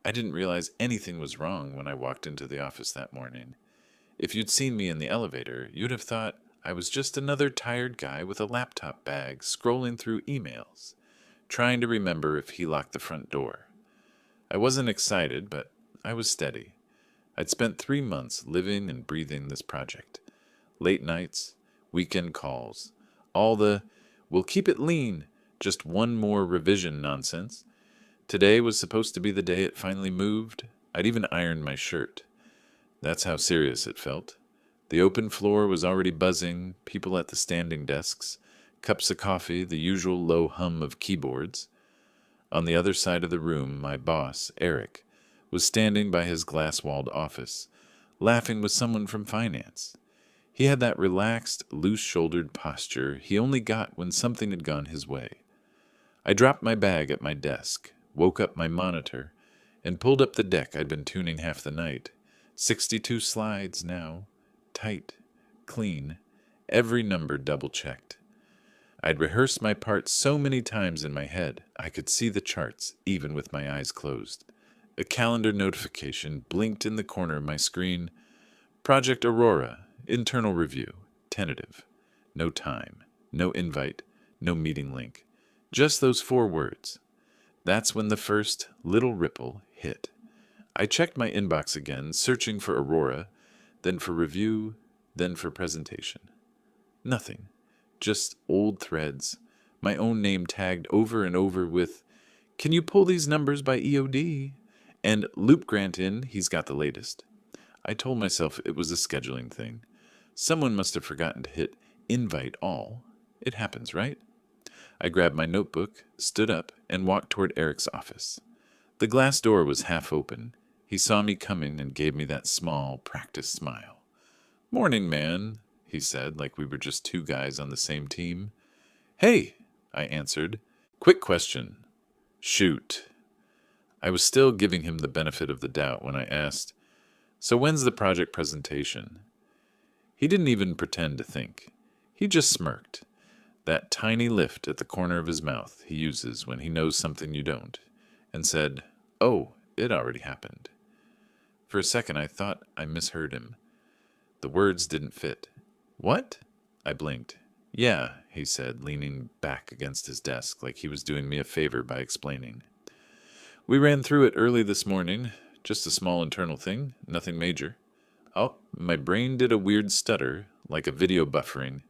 I didn't realize anything was wrong when I walked into the office that morning. If you'd seen me in the elevator, you'd have thought I was just another tired guy with a laptop bag scrolling through emails, trying to remember if he locked the front door. I wasn't excited, but I was steady. I'd spent 3 months living and breathing this project. Late nights, weekend calls, all the "we'll keep it lean, just one more revision" nonsense. Today was supposed to be the day it finally moved. I'd even ironed my shirt. That's how serious it felt. The open floor was already buzzing, people at the standing desks, cups of coffee, the usual low hum of keyboards. On the other side of the room, my boss, Eric, was standing by his glass-walled office, laughing with someone from finance. He had that relaxed, loose-shouldered posture he only got when something had gone his way. I dropped my bag at my desk, woke up my monitor, and pulled up the deck I'd been tuning half the night. 62 slides now, tight, clean, every number double-checked. I'd rehearsed my part so many times in my head, I could see the charts even with my eyes closed. A calendar notification blinked in the corner of my screen. Project Aurora, internal review, tentative. No time, no invite, no meeting link. Just those 4 words. That's when the first little ripple hit. I checked my inbox again, searching for Aurora, then for review, then for presentation. Nothing. Just old threads, my own name tagged over and over with, "Can you pull these numbers by EOD?" And "Loop Grant in, he's got the latest." I told myself it was a scheduling thing. Someone must have forgotten to hit invite all. It happens, right? I grabbed my notebook, stood up, and walked toward Eric's office. The glass door was half open. He saw me coming and gave me that small, practiced smile. "Morning, man," he said, like we were just 2 guys on the same team. "Hey," I answered. "Quick question." "Shoot." I was still giving him the benefit of the doubt when I asked, "So when's the project presentation?" He didn't even pretend to think. He just smirked. That tiny lift at the corner of his mouth he uses when he knows something you don't, and said, "Oh, it already happened." For a second I thought I misheard him. The words didn't fit. "What?" I blinked. "Yeah," he said, leaning back against his desk like he was doing me a favor by explaining. "We ran through it early this morning. Just a small internal thing, nothing major." Oh, my brain did a weird stutter, like a video buffering.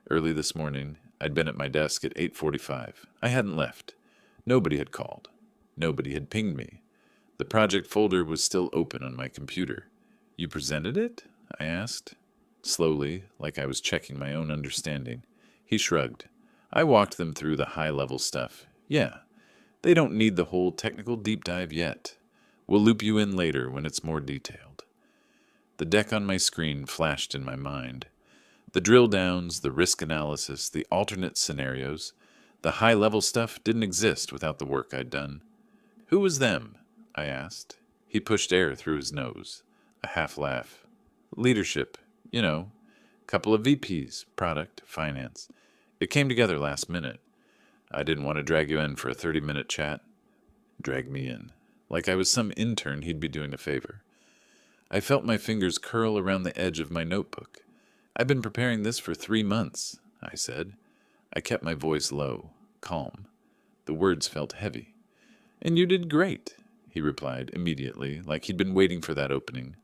Early this morning, I'd been at my desk at 8:45. I hadn't left. Nobody had called. Nobody had pinged me. The project folder was still open on my computer. "You presented it?" I asked. Slowly, like I was checking my own understanding. He shrugged. "I walked them through the high-level stuff. Yeah, they don't need the whole technical deep dive yet. We'll loop you in later when it's more detailed." The deck on my screen flashed in my mind. The drill downs, the risk analysis, the alternate scenarios. The high-level stuff didn't exist without the work I'd done. "Who was them?" I asked. He pushed air through his nose. A half laugh. "Leadership, you know. Couple of VPs, product, finance. It came together last minute. I didn't want to drag you in for a 30-minute chat." Drag me in. Like I was some intern he'd be doing a favor. I felt my fingers curl around the edge of my notebook. "I've been preparing this for 3 months," I said. I kept my voice low, calm. The words felt heavy. "And you did great," he replied immediately, like he'd been waiting for that opening.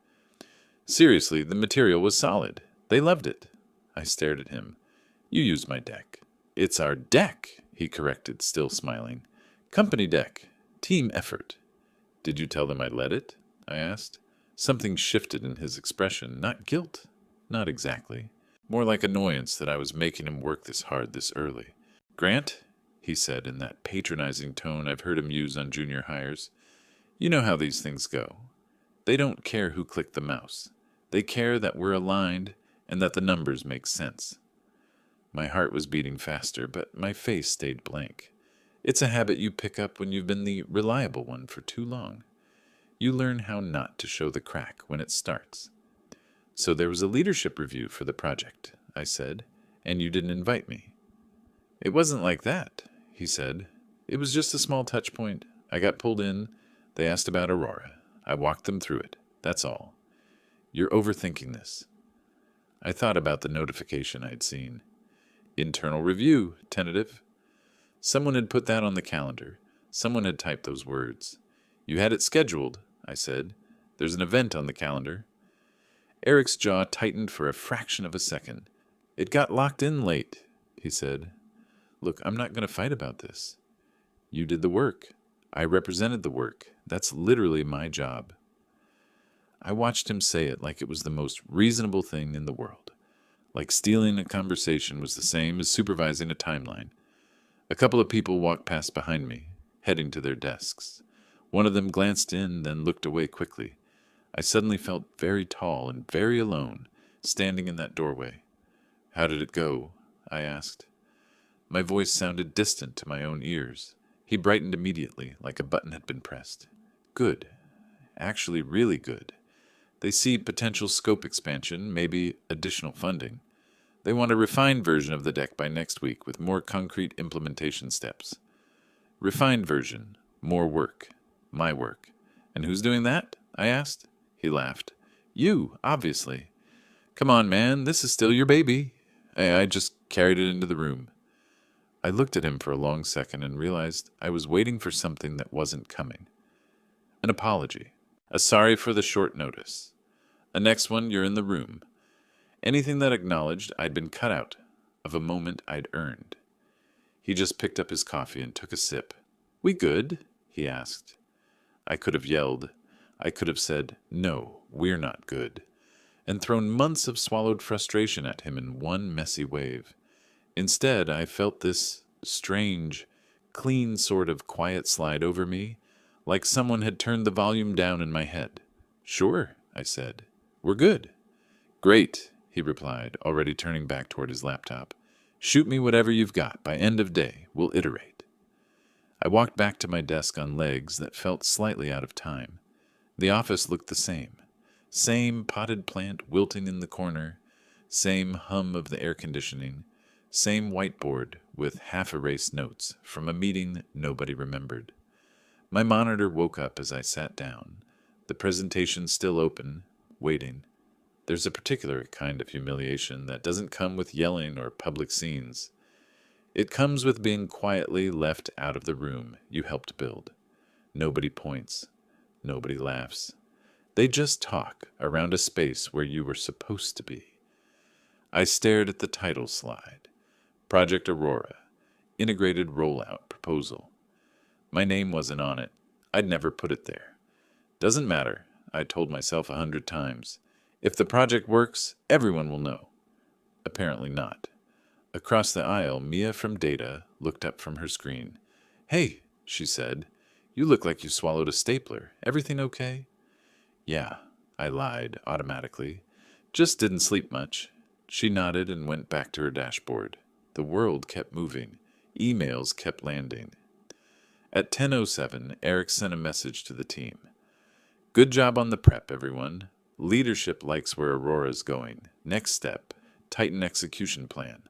"Seriously, the material was solid. They loved it." I stared at him. "You used my deck." "It's our deck," he corrected, still smiling. "Company deck. Team effort." "Did you tell them I led it?" I asked. Something shifted in his expression. Not guilt. Not exactly. More like annoyance that I was making him work this hard this early. "Grant," he said in that patronizing tone I've heard him use on junior hires, "you know how these things go. They don't care who clicked the mouse. They care that we're aligned and that the numbers make sense." My heart was beating faster, but my face stayed blank. It's a habit you pick up when you've been the reliable one for too long. You learn how not to show the crack when it starts. "So there was a leadership review for the project," I said, "and you didn't invite me." "It wasn't like that," he said. "It was just a small touch point. I got pulled in. They asked about Aurora. I walked them through it. That's all. You're overthinking this. I thought about the notification I'd seen. Internal review, tentative. Someone had put that on the calendar. Someone had typed those words. You had it scheduled, I said. There's an event on the calendar. Eric's jaw tightened for a fraction of a second. It got locked in late, he said. Look, I'm not going to fight about this. You did the work. I represented the work. That's literally my job. I watched him say it like it was the most reasonable thing in the world. Like stealing a conversation was the same as supervising a timeline. A couple of people walked past behind me, heading to their desks. One of them glanced in, then looked away quickly. I suddenly felt very tall and very alone, standing in that doorway. How did it go? I asked. My voice sounded distant to my own ears. He brightened immediately, like a button had been pressed. Good. Actually, really good. They see potential scope expansion, maybe additional funding. They want a refined version of the deck by next week with more concrete implementation steps. Refined version, more work, my work. And who's doing that? I asked. He laughed. You, obviously. Come on, man, this is still your baby. I just carried it into the room. I looked at him for a long second and realized I was waiting for something that wasn't coming. An apology. A sorry for the short notice. A next one, you're in the room. Anything that acknowledged I'd been cut out of a moment I'd earned. He just picked up his coffee and took a sip. We good? He asked. I could have yelled. I could have said, no, we're not good, and thrown months of swallowed frustration at him in one messy wave. Instead, I felt this strange, clean sort of quiet slide over me, like someone had turned the volume down in my head. Sure, I said. We're good. Great, he replied, already turning back toward his laptop. Shoot me whatever you've got. By end of day, we'll iterate. I walked back to my desk on legs that felt slightly out of time. The office looked the same. Same potted plant wilting in the corner, same hum of the air conditioning, same whiteboard with half-erased notes from a meeting nobody remembered. My monitor woke up as I sat down, the presentation still open, waiting. There's a particular kind of humiliation that doesn't come with yelling or public scenes. It comes with being quietly left out of the room you helped build. Nobody points. Nobody laughs. They just talk around a space where you were supposed to be. I stared at the title slide. Project Aurora, Integrated Rollout Proposal. My name wasn't on it. I'd never put it there. Doesn't matter, I told myself 100 times. If the project works, everyone will know. Apparently not. Across the aisle, Mia from Data looked up from her screen. Hey, she said. You look like you swallowed a stapler. Everything okay? Yeah, I lied automatically. Just didn't sleep much. She nodded and went back to her dashboard. The world kept moving. Emails kept landing. At 10:07, Eric sent a message to the team. Good job on the prep, everyone. Leadership likes where Aurora's going. Next step, tighten execution plan.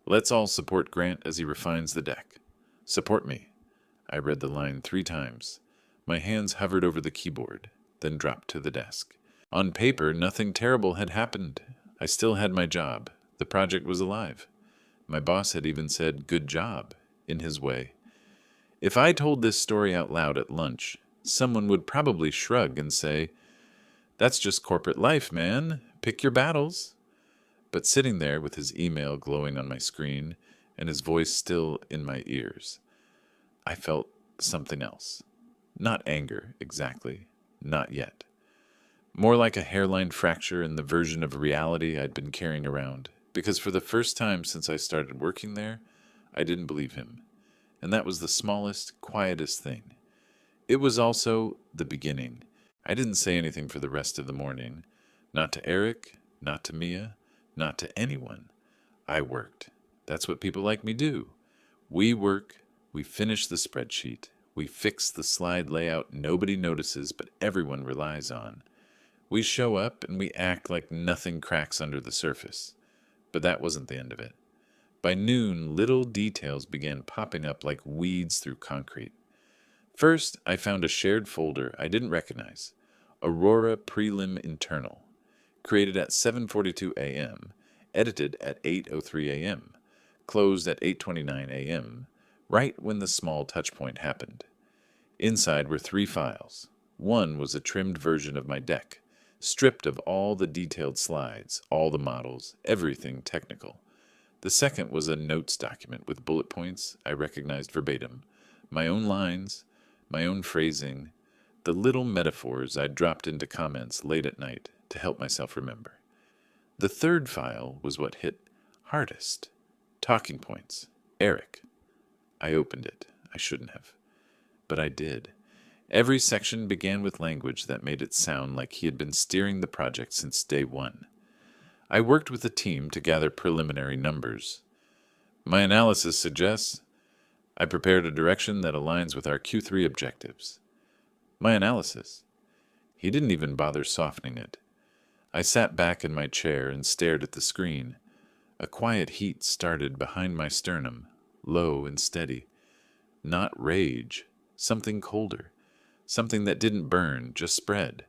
Let's all support Grant as he refines the deck. Support me. I read the line 3 times. My hands hovered over the keyboard, then dropped to the desk. On paper, nothing terrible had happened. I still had my job. The project was alive. My boss had even said, good job, in his way. If I told this story out loud at lunch, someone would probably shrug and say, that's just corporate life, man. Pick your battles. But sitting there with his email glowing on my screen and his voice still in my ears, I felt something else. Not anger, exactly. Not yet. More like a hairline fracture in the version of reality I'd been carrying around, because for the first time since I started working there, I didn't believe him. And that was the smallest, quietest thing. It was also the beginning. I didn't say anything for the rest of the morning. Not to Eric, not to Mia, not to anyone. I worked. That's what people like me do. We work. We finish the spreadsheet. We fix the slide layout nobody notices but everyone relies on. We show up and we act like nothing cracks under the surface. But that wasn't the end of it. By noon, little details began popping up like weeds through concrete. First, I found a shared folder I didn't recognize. Aurora Prelim Internal. Created at 7:42 a.m., edited at 8:03 a.m., closed at 8:29 a.m., right when the small touchpoint happened. Inside were 3 files. One was a trimmed version of my deck, stripped of all the detailed slides, all the models, everything technical. The second was a notes document with bullet points I recognized verbatim, my own lines, my own phrasing, the little metaphors I'd dropped into comments late at night to help myself remember. The third file was what hit hardest. Talking points. Eric. I opened it. I shouldn't have. But I did. Every section began with language that made it sound like he had been steering the project since day one. I worked with a team to gather preliminary numbers. My analysis suggests I prepared a direction that aligns with our Q3 objectives. My analysis. He didn't even bother softening it. I sat back in my chair and stared at the screen. A quiet heat started behind my sternum, low and steady. Not rage, something colder. Something that didn't burn, just spread.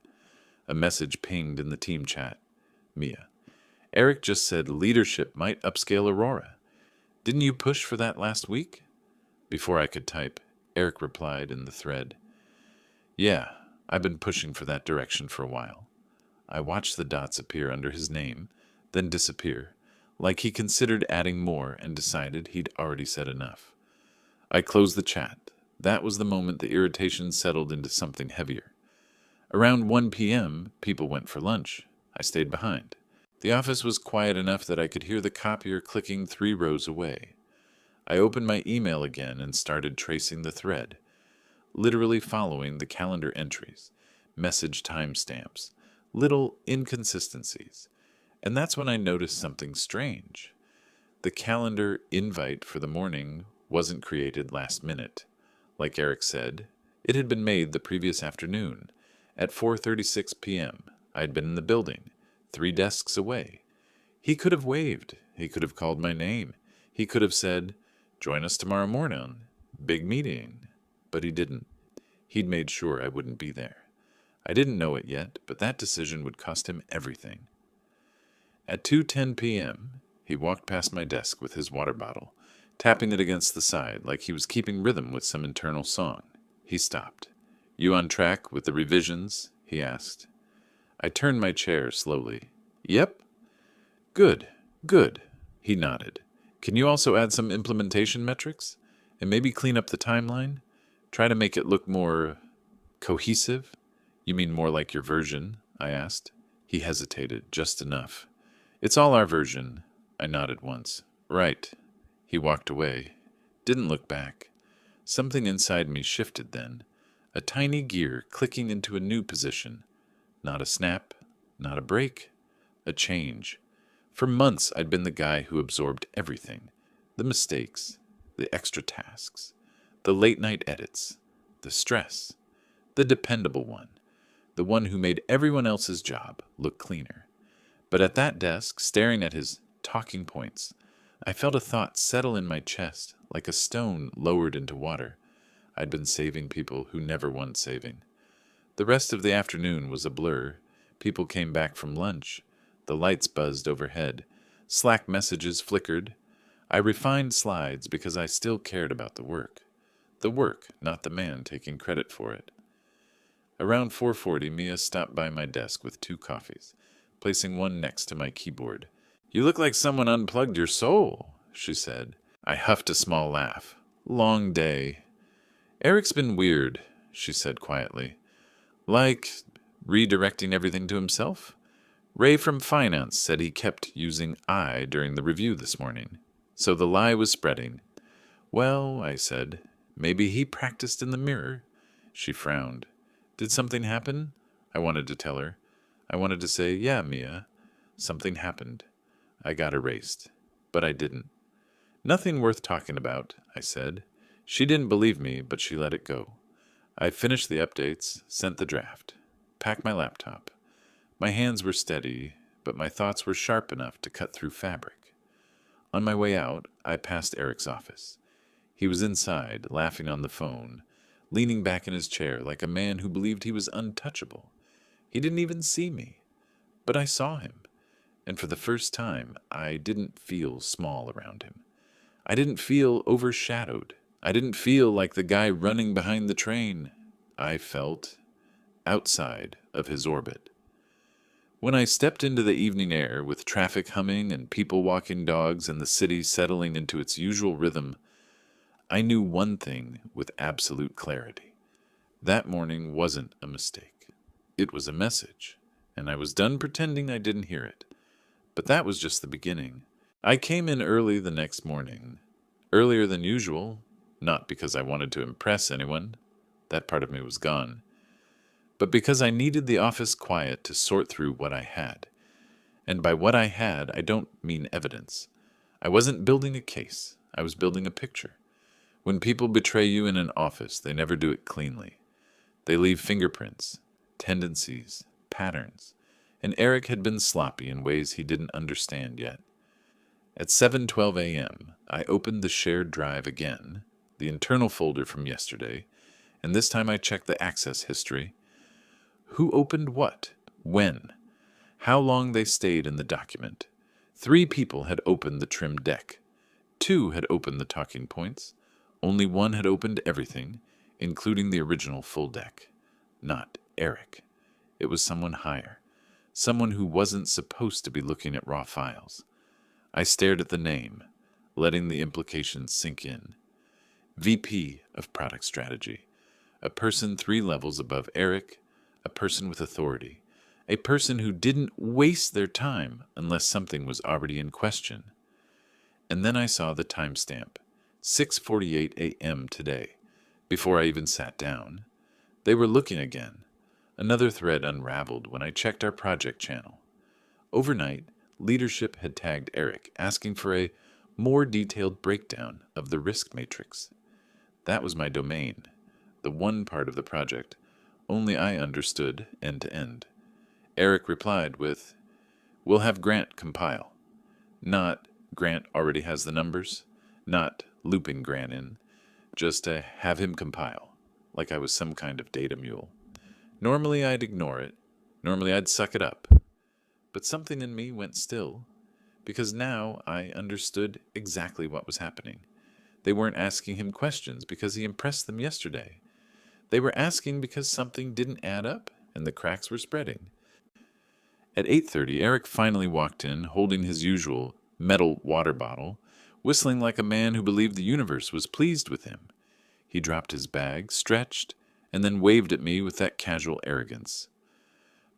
A message pinged in the team chat. Mia. Eric just said leadership might upscale Aurora. Didn't you push for that last week? Before I could type, Eric replied in the thread. Yeah, I've been pushing for that direction for a while. I watched the dots appear under his name, then disappear, like he considered adding more and decided he'd already said enough. I closed the chat. That was the moment the irritation settled into something heavier. Around 1 p.m., people went for lunch. I stayed behind. The office was quiet enough that I could hear the copier clicking 3 rows away. I opened my email again and started tracing the thread, literally following the calendar entries, message timestamps, little inconsistencies. And that's when I noticed something strange. The calendar invite for the morning wasn't created last minute. Like Eric said, it had been made the previous afternoon. At 4:36 p.m., I had been in the building, 3 desks away. He could have waved. He could have called my name. He could have said, "Join us tomorrow morning. Big meeting." But he didn't. He'd made sure I wouldn't be there. I didn't know it yet, but that decision would cost him everything. At 2:10 p.m., he walked past my desk with his water bottle, tapping it against the side like he was keeping rhythm with some internal song. He stopped. "You on track with the revisions?" he asked. I turned my chair slowly. "Yep." "Good, good," he nodded. "Can you also add some implementation metrics? And maybe clean up the timeline? Try to make it look more cohesive?" "You mean more like your version?" I asked. He hesitated, just enough. "It's all our version." I nodded once. "Right." He walked away. Didn't look back. Something inside me shifted then. A tiny gear clicking into a new position. Not a snap, not a break, a change. For months I'd been the guy who absorbed everything. The mistakes, the extra tasks, the late-night edits, the stress, the dependable one, the one who made everyone else's job look cleaner. But at that desk, staring at his talking points, I felt a thought settle in my chest like a stone lowered into water. I'd been saving people who never want saving. The rest of the afternoon was a blur. People came back from lunch. The lights buzzed overhead. Slack messages flickered. I refined slides because I still cared about the work. The work, not the man taking credit for it. Around 4:40, Mia stopped by my desk with 2 coffees, placing one next to my keyboard. "You look like someone unplugged your soul," she said. I huffed a small laugh. "Long day." "Eric's been weird," she said quietly. "Like redirecting everything to himself? Ray from finance said he kept using I during the review this morning. So the lie was spreading." "Well," I said, "maybe he practiced in the mirror." She frowned. "Did something happen?" I wanted to tell her. I wanted to say, "Yeah, Mia, something happened." I got erased. But I didn't. "Nothing worth talking about," I said. She didn't believe me, but she let it go. I finished the updates, sent the draft, packed my laptop. My hands were steady, but my thoughts were sharp enough to cut through fabric. On my way out, I passed Eric's office. He was inside, laughing on the phone, leaning back in his chair like a man who believed he was untouchable. He didn't even see me, but I saw him, and for the first time, I didn't feel small around him. I didn't feel overshadowed. I didn't feel like the guy running behind the train. I felt outside of his orbit. When I stepped into the evening air with traffic humming and people walking dogs and the city settling into its usual rhythm, I knew one thing with absolute clarity. That morning wasn't a mistake. It was a message, and I was done pretending I didn't hear it. But that was just the beginning. I came in early the next morning, earlier than usual, not because I wanted to impress anyone, that part of me was gone, but because I needed the office quiet to sort through what I had. And by what I had, I don't mean evidence. I wasn't building a case, I was building a picture. When people betray you in an office, they never do it cleanly. They leave fingerprints, tendencies, patterns, and Eric had been sloppy in ways he didn't understand yet. At 7:12 a.m., I opened the shared drive again, the internal folder from yesterday, and this time I checked the access history. Who opened what? When? How long they stayed in the document. 3 people had opened the trimmed deck. 2 had opened the talking points. Only 1 had opened everything, including the original full deck. Not Eric. It was someone higher. Someone who wasn't supposed to be looking at raw files. I stared at the name, letting the implications sink in. VP of Product Strategy. A person 3 levels above Eric, a person with authority, a person who didn't waste their time unless something was already in question. And then I saw the timestamp, 6:48 a.m. today, before I even sat down. They were looking again. Another thread unraveled when I checked our project channel. Overnight, leadership had tagged Eric, asking for a more detailed breakdown of the risk matrix. That was my domain, the one part of the project only I understood end to end. Eric replied with, "We'll have Grant compile." Not, "Grant already has the numbers." Not, looping Grant in. Just to have him compile, like I was some kind of data mule. Normally I'd ignore it. Normally I'd suck it up. But something in me went still, because now I understood exactly what was happening. They weren't asking him questions because he impressed them yesterday. They were asking because something didn't add up and the cracks were spreading. At 8:30, Eric finally walked in, holding his usual metal water bottle, whistling like a man who believed the universe was pleased with him. He dropped his bag, stretched, and then waved at me with that casual arrogance.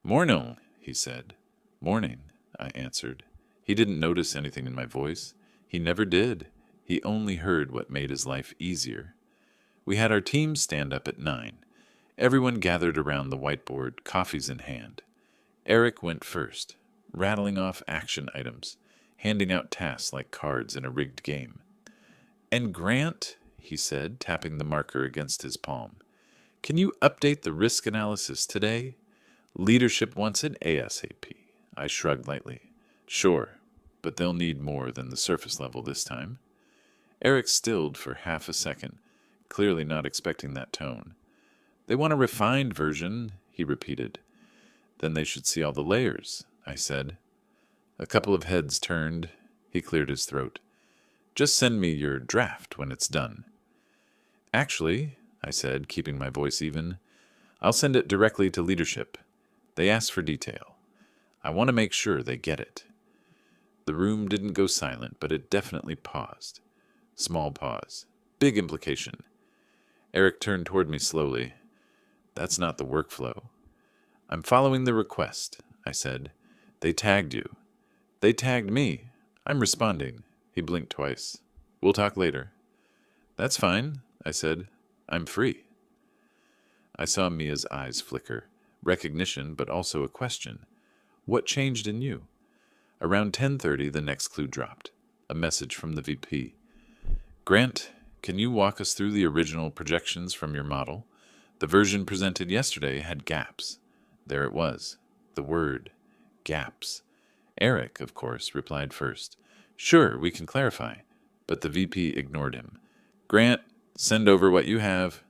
"Morning," he said. "Morning," I answered. He didn't notice anything in my voice. He never did. He only heard what made his life easier. We had our team stand up at 9. Everyone gathered around the whiteboard, coffees in hand. Eric went first, rattling off action items, handing out tasks like cards in a rigged game. "And Grant," he said, tapping the marker against his palm, "can you update the risk analysis today? Leadership wants it ASAP." I shrugged lightly. "Sure, but they'll need more than the surface level this time." Eric stilled for half a second, clearly not expecting that tone. "They want a refined version," he repeated. "Then they should see all the layers," I said. A couple of heads turned. He cleared his throat. "Just send me your draft when it's done." "Actually," I said, keeping my voice even, "I'll send it directly to leadership. They asked for detail. I want to make sure they get it." The room didn't go silent, but it definitely paused. Small pause. Big implication. Eric turned toward me slowly. "That's not the workflow." "I'm following the request," I said. "They tagged you." "They tagged me. I'm responding." He blinked twice. "We'll talk later." "That's fine," I said. "I'm free." I saw Mia's eyes flicker. Recognition, but also a question. "What changed in you?" Around 10:30, the next clue dropped. A message from the VP. "Grant, can you walk us through the original projections from your model? The version presented yesterday had gaps." There it was. The word. Gaps. Eric, of course, replied first. "Sure, we can clarify." But the VP ignored him. "Grant, send over what you have."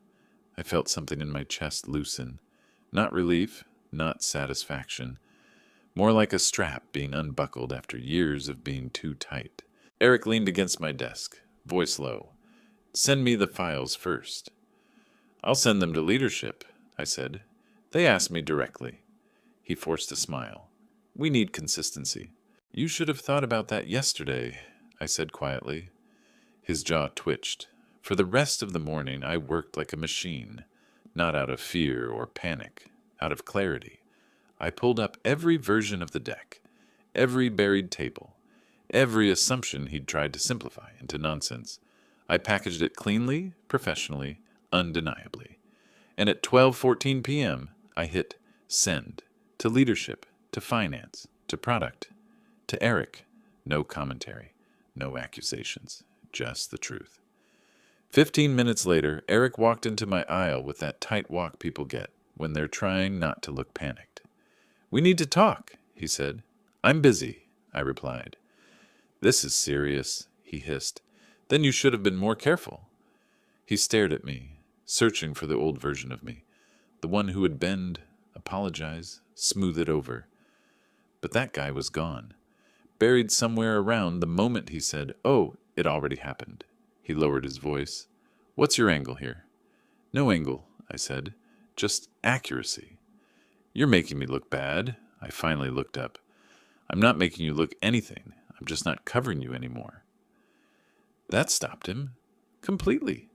I felt something in my chest loosen. Not relief, not satisfaction. More like a strap being unbuckled after years of being too tight. Eric leaned against my desk, voice low. Send me the files first. I'll send them to leadership, I said. They asked me directly. He forced a smile. We need consistency. You should have thought about that yesterday, I said quietly. His jaw twitched. For the rest of the morning, I worked like a machine, not out of fear or panic, out of clarity. I pulled up every version of the deck, every buried table, every assumption he'd tried to simplify into nonsense. I packaged it cleanly, professionally, undeniably. And at 12:14 p.m., I hit send to leadership, to finance, to product, to Eric. No commentary, no accusations, just the truth. 15 minutes later, Eric walked into my aisle with that tight walk people get when they're trying not to look panicked. We need to talk, he said. I'm busy, I replied. This is serious, he hissed. Then you should have been more careful. He stared at me, searching for the old version of me, the one who would bend, apologize, smooth it over. But that guy was gone, buried somewhere around the moment he said, "Oh, it already happened." He lowered his voice. What's your angle here? No angle, I said. Just accuracy. You're making me look bad. I finally looked up. I'm not making you look anything. I'm just not covering you anymore. That stopped him. Completely.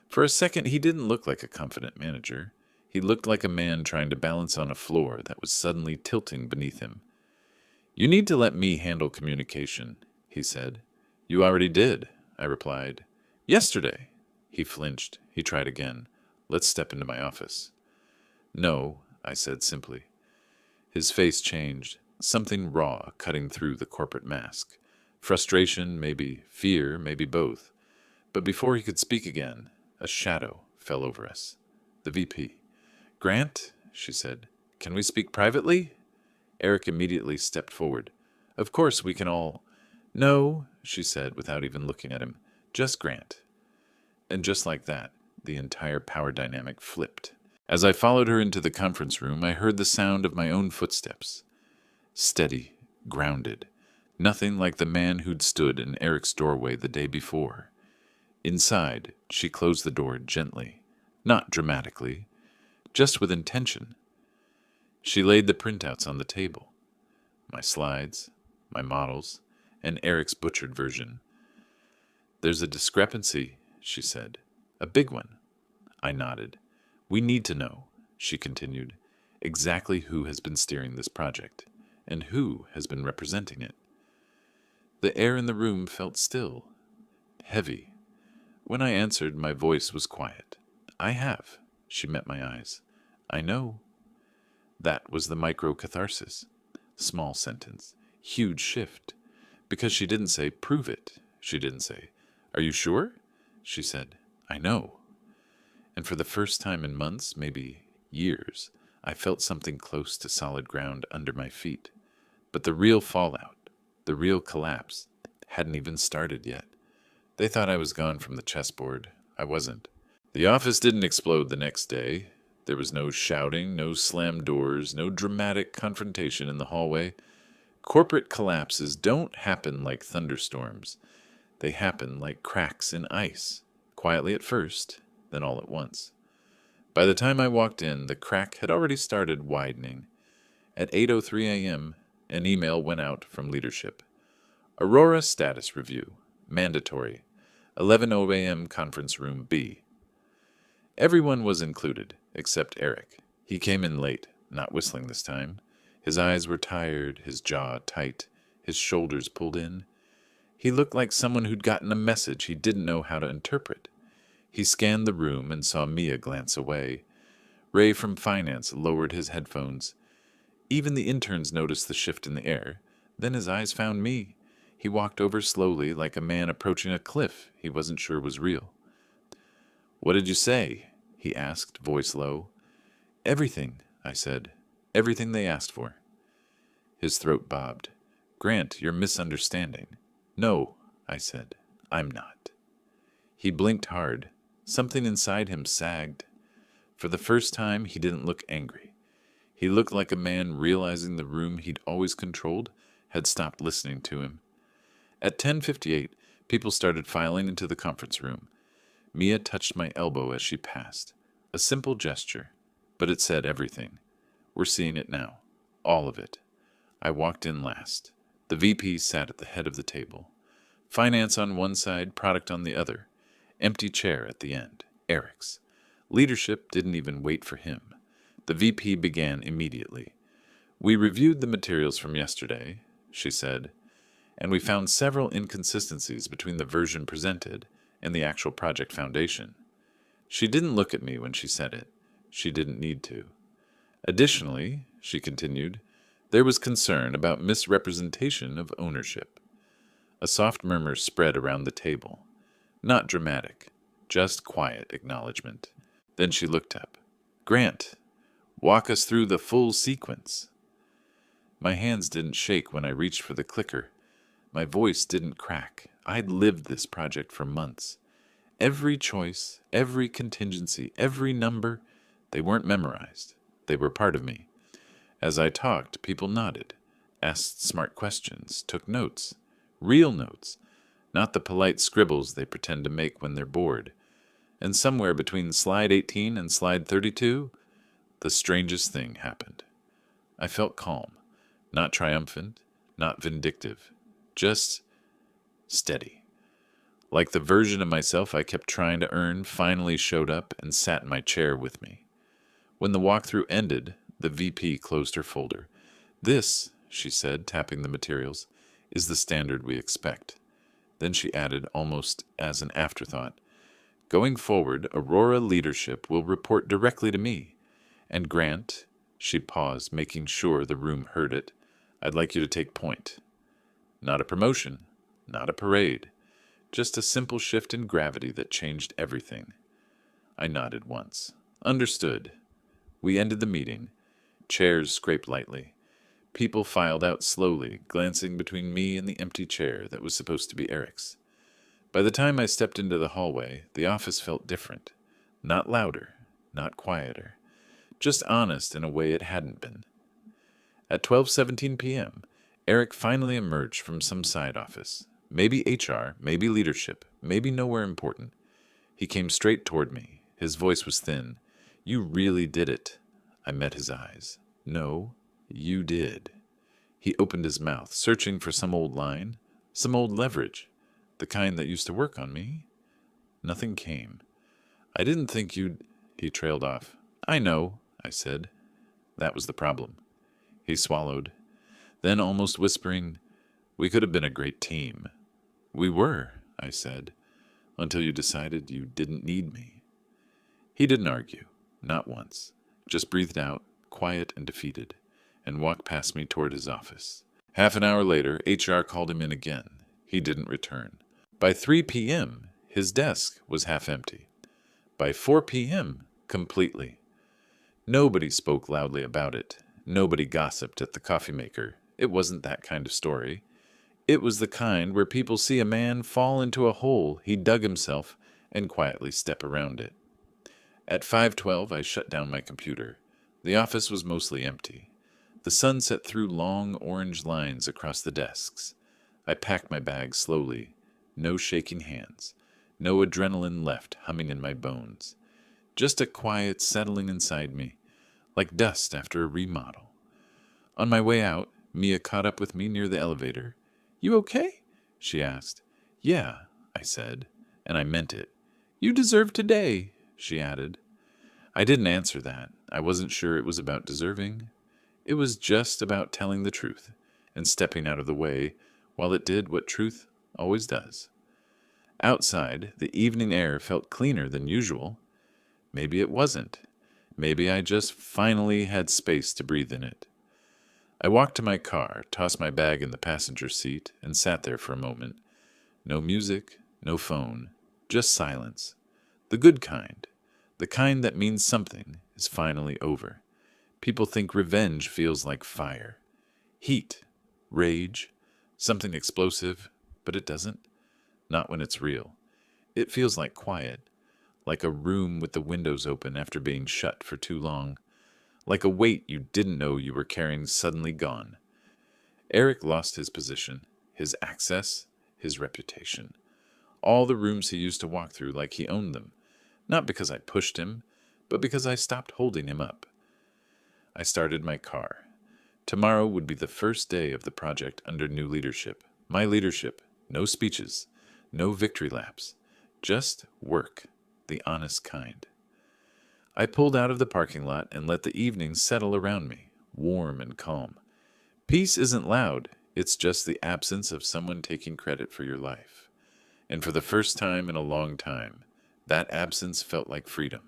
For a second, he didn't look like a confident manager. He looked like a man trying to balance on a floor that was suddenly tilting beneath him. You need to let me handle communication, he said. You already did, I replied. Yesterday. He flinched. He tried again. Let's step into my office. No, I said simply. His face changed, something raw cutting through the corporate mask. Frustration, maybe fear, maybe both. But before he could speak again, a shadow fell over us. The VP. Grant, she said, can we speak privately? Eric immediately stepped forward. Of course we can all... No, she said without even looking at him. Just Grant. And just like that, the entire power dynamic flipped. As I followed her into the conference room, I heard the sound of my own footsteps. Steady, grounded. Nothing like the man who'd stood in Eric's doorway the day before. Inside, she closed the door gently, not dramatically, just with intention. She laid the printouts on the table. My slides, my models, and Eric's butchered version. There's a discrepancy, she said. A big one. I nodded. We need to know, she continued, exactly who has been steering this project, and who has been representing it. The air in the room felt still, heavy. When I answered, my voice was quiet. I have, she met my eyes. I know. That was the micro-catharsis. Small sentence, huge shift. Because she didn't say, prove it. She didn't say, are you sure? She said, I know. And for the first time in months, maybe years, I felt something close to solid ground under my feet. But the real fallout, the real collapse, hadn't even started yet. They thought I was gone from the chessboard. I wasn't. The office didn't explode the next day. There was no shouting, no slammed doors, no dramatic confrontation in the hallway. Corporate collapses don't happen like thunderstorms. They happen like cracks in ice, quietly at first, then all at once. By the time I walked in, the crack had already started widening. At 8:03 a.m., an email went out from leadership. Aurora status review. Mandatory. 11:00 a.m. conference room B. Everyone was included, except Eric. He came in late, not whistling this time. His eyes were tired, his jaw tight, his shoulders pulled in. He looked like someone who'd gotten a message he didn't know how to interpret. He scanned the room and saw Mia glance away. Ray from finance lowered his headphones. Even the interns noticed the shift in the air. Then his eyes found me. He walked over slowly like a man approaching a cliff he wasn't sure was real. What did you say? He asked, voice low. Everything, I said. Everything they asked for. His throat bobbed. Grant, you're misunderstanding. No, I said. I'm not. He blinked hard. Something inside him sagged. For the first time, he didn't look angry. He looked like a man realizing the room he'd always controlled had stopped listening to him. At 10:58, people started filing into the conference room. Mia touched my elbow as she passed. A simple gesture, but it said everything. We're seeing it now. All of it. I walked in last. The VP sat at the head of the table. Finance on one side, product on the other. Empty chair at the end. Eric's. Leadership didn't even wait for him. The VP began immediately. We reviewed the materials from yesterday, she said, and we found several inconsistencies between the version presented and the actual project foundation. She didn't look at me when she said it. She didn't need to. Additionally, she continued, there was concern about misrepresentation of ownership. A soft murmur spread around the table. Not dramatic, just quiet acknowledgement. Then she looked up. Grant, walk us through the full sequence. My hands didn't shake when I reached for the clicker. My voice didn't crack. I'd lived this project for months. Every choice, every contingency, every number, they weren't memorized. They were part of me. As I talked, people nodded, asked smart questions, took notes. Real notes, not the polite scribbles they pretend to make when they're bored. And somewhere between slide 18 and slide 32, the strangest thing happened. I felt calm, not triumphant, not vindictive, just steady. Like the version of myself I kept trying to earn finally showed up and sat in my chair with me. When the walkthrough ended, the VP closed her folder. This, she said, tapping the materials, is the standard we expect. Then she added, almost as an afterthought, going forward, Aurora leadership will report directly to me. And Grant, she paused, making sure the room heard it, I'd like you to take point. Not a promotion, not a parade, just a simple shift in gravity that changed everything. I nodded once. Understood. We ended the meeting. Chairs scraped lightly. People filed out slowly, glancing between me and the empty chair that was supposed to be Eric's. By the time I stepped into the hallway, the office felt different. Not louder, not quieter. Just honest in a way it hadn't been. At 12:17 p.m., Eric finally emerged from some side office. Maybe HR, maybe leadership, maybe nowhere important. He came straight toward me. His voice was thin. You really did it. I met his eyes. No, you did. He opened his mouth, searching for some old line, some old leverage, the kind that used to work on me. Nothing came. I didn't think you'd... He trailed off. I know, I said. That was the problem. He swallowed. Then, almost whispering, we could have been a great team. We were, I said, until you decided you didn't need me. He didn't argue, not once, just breathed out, quiet and defeated, and walked past me toward his office. Half an hour later, HR called him in again. He didn't return. By 3 p.m., his desk was half empty. By 4 p.m., completely. Nobody spoke loudly about it. Nobody gossiped at the coffee maker. It wasn't that kind of story. It was the kind where people see a man fall into a hole he dug himself and quietly step around it. At 5:12, I shut down my computer. The office was mostly empty. The sun set through long orange lines across the desks. I packed my bag slowly. No shaking hands. No adrenaline left humming in my bones. Just a quiet settling inside me, like dust after a remodel. On my way out, Mia caught up with me near the elevator. You okay? She asked. Yeah, I said, and I meant it. You deserve today, she added. I didn't answer that. I wasn't sure it was about deserving. It was just about telling the truth and stepping out of the way while it did what truth always does. Outside, the evening air felt cleaner than usual. Maybe it wasn't. Maybe I just finally had space to breathe in it. I walked to my car, tossed my bag in the passenger seat, and sat there for a moment. No music, no phone, just silence. The good kind. The kind that means something is finally over. People think revenge feels like fire. Heat, rage, something explosive, but it doesn't. Not when it's real. It feels like quiet, like a room with the windows open after being shut for too long, like a weight you didn't know you were carrying suddenly gone. Eric lost his position, his access, his reputation. All the rooms he used to walk through like he owned them, not because I pushed him, but because I stopped holding him up. I started my car. Tomorrow would be the first day of the project under new leadership. My leadership. No speeches. No victory laps. Just work. The honest kind. I pulled out of the parking lot and let the evening settle around me, warm and calm. Peace isn't loud. It's just the absence of someone taking credit for your life. And for the first time in a long time, that absence felt like freedom.